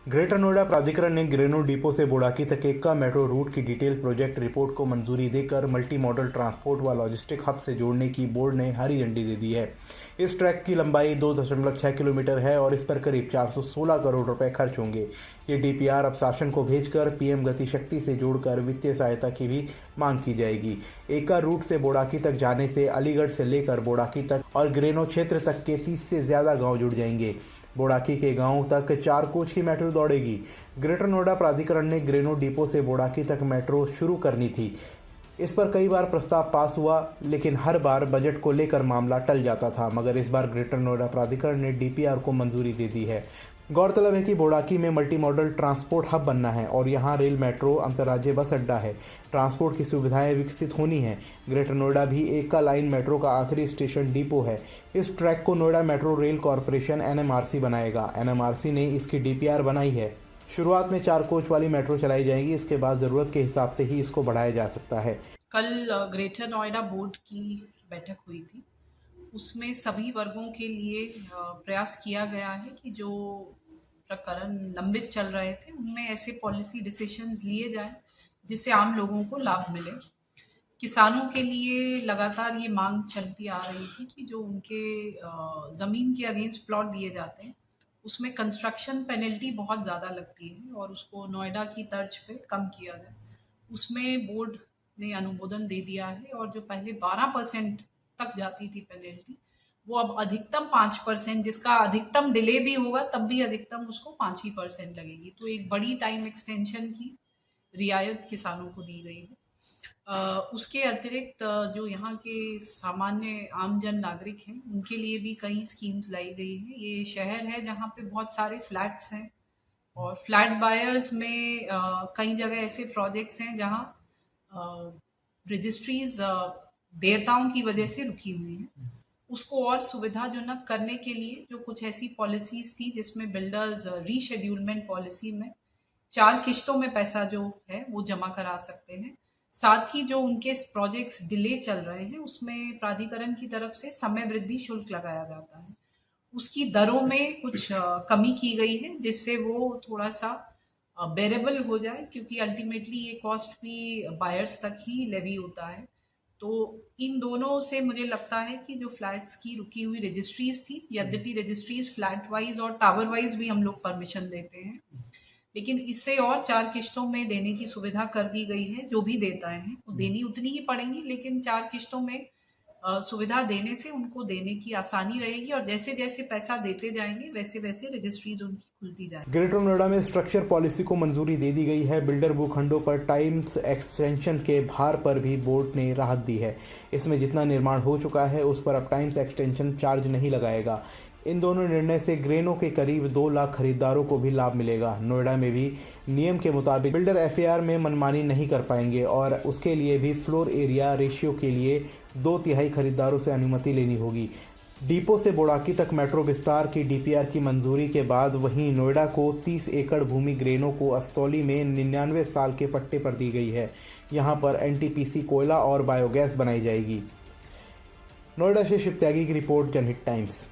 Greater Noida प्राधिकरण ने Greno depot से बुड़ाकी तक एक्का मेट्रो रूट की डिटेल प्रोजेक्ट रिपोर्ट को मंजूरी देकर मल्टी मॉडल ट्रांसपोर्ट व लॉजिस्टिक हब से जोड़ने की बोर्ड ने हरी झंडी दे दी है। इस ट्रैक की लंबाई 2.6 किलोमीटर है और इस पर करीब 416 करोड़ रुपए खर्च होंगे। ये डीपीआर अब शासन को भेजकर पीएम गति शक्ति से जोड़कर वित्तीय सहायता की भी मांग की जाएगी। एक्का रूट से बुड़ाकी तक जाने से अलीगढ़ से लेकर बुड़ाकी तक और ग्रेनो क्षेत्र तक के 30 से ज़्यादा गाँव जुड़ जाएंगे। बुड़ाकी के गांव तक 4 कोच की मेट्रो दौड़ेगी। ग्रेटर नोएडा प्राधिकरण ने ग्रेनो डिपो से बुड़ाकी तक मेट्रो शुरू करनी थी। इस पर कई बार प्रस्ताव पास हुआ, लेकिन हर बार बजट को लेकर मामला टल जाता था, मगर इस बार ग्रेटर नोएडा प्राधिकरण ने डीपीआर को मंजूरी दे दी है। गौरतलब है कि बुड़ाकी में मल्टी मॉडल ट्रांसपोर्ट हब बनना है और यहाँ रेल, मेट्रो, अंतर्राज्यीय बस अड्डा है। ट्रांसपोर्ट की सुविधाएं विकसित होनी है। ग्रेटर नोएडा भी एक्का लाइन मेट्रो का आखिरी स्टेशन डिपो है। इस ट्रैक को Noida metro rail corporation NMRC बनाएगा। NMRC ने इसकी डीपीआर बनाई है। शुरुआत में 4 कोच वाली मेट्रो चलाई जाएगी। इसके बाद ज़रूरत के हिसाब से ही इसको बढ़ाया जा सकता है। कल ग्रेटर नोएडा बोर्ड की बैठक हुई थी। उसमें सभी वर्गों के लिए प्रयास किया गया है कि जो प्रकरण लंबित चल रहे थे उनमें ऐसे पॉलिसी डिसीजंस लिए जाएं जिससे आम लोगों को लाभ मिले। किसानों के लिए लगातार ये मांग चलती आ रही थी कि जो उनके ज़मीन के अगेंस्ट प्लॉट दिए जाते हैं उसमें कंस्ट्रक्शन पेनल्टी बहुत ज़्यादा लगती है और उसको नोएडा की तर्ज पे कम किया जाए। उसमें बोर्ड ने अनुमोदन दे दिया है और जो पहले 12% तक जाती थी पेनल्टी, वो अब अधिकतम 5%, जिसका अधिकतम डिले भी होगा तब भी अधिकतम उसको 5% लगेगी। तो एक बड़ी टाइम एक्सटेंशन की रियायत किसानों को दी गई है। उसके अतिरिक्त जो यहाँ के सामान्य आमजन नागरिक हैं उनके लिए भी कई स्कीम्स लाई गई हैं। ये शहर है जहाँ पे बहुत सारे फ्लैट्स हैं और फ्लैट बायर्स में कई जगह ऐसे प्रोजेक्ट्स हैं जहाँ रजिस्ट्रीज देयताओं की वजह से रुकी हुई हैं। उसको और सुविधाजनक करने के लिए जो कुछ ऐसी पॉलिसीज थी जिसमें बिल्डर्स रीशेड्यूलमेंट पॉलिसी में 4 किश्तों में पैसा जो है वो जमा करा सकते हैं। साथ ही जो उनके प्रोजेक्ट्स डिले चल रहे हैं उसमें प्राधिकरण की तरफ से समय वृद्धि शुल्क लगाया जाता है। उसकी दरों में कुछ कमी की गई है जिससे वो थोड़ा सा बेरेबल हो जाए, क्योंकि अल्टीमेटली ये कॉस्ट भी बायर्स तक ही लेवी होता है। तो इन दोनों से मुझे लगता है कि जो फ्लैट्स की रुकी हुई रजिस्ट्रीज थी, यद्यपि रजिस्ट्रीज फ्लैट वाइज और टावर वाइज भी हम लोग परमिशन देते हैं, लेकिन इससे और 4 किश्तों में देने की सुविधा कर दी गई है। जो भी देता है वो देनी उतनी ही पड़ेंगी, लेकिन 4 किश्तों में सुविधा देने से उनको देने की आसानी रहेगी और जैसे जैसे पैसा देते जाएंगे वैसे वैसे रजिस्ट्रीज उनकी खुलती जाएगी। ग्रेटर नोएडा में स्ट्रक्चर पॉलिसी को मंजूरी दे दी गई है। बिल्डर भूखंडों पर टाइम्स एक्सटेंशन के भार पर भी बोर्ड ने राहत दी है। इसमें जितना निर्माण हो चुका है उस पर अब टाइम्स एक्सटेंशन चार्ज नहीं लगाएगा। इन दोनों निर्णय से ग्रेनो के करीब 2 लाख खरीदारों को भी लाभ मिलेगा। नोएडा में भी नियम के मुताबिक बिल्डर FAR में मनमानी नहीं कर पाएंगे और उसके लिए भी फ्लोर एरिया रेशियो के लिए 2/3 खरीदारों से अनुमति लेनी होगी। डिपो से बुड़ाकी तक मेट्रो विस्तार की डीपीआर की मंजूरी के बाद वहीं नोएडा को 30 एकड़ भूमि ग्रेनो को अस्तौली में 99 साल के पट्टे पर दी गई है। यहाँ पर NTPC कोयला और बायोगैस बनाई जाएगी। नोएडा से शिव त्यागी की रिपोर्ट, जनहित टाइम्स।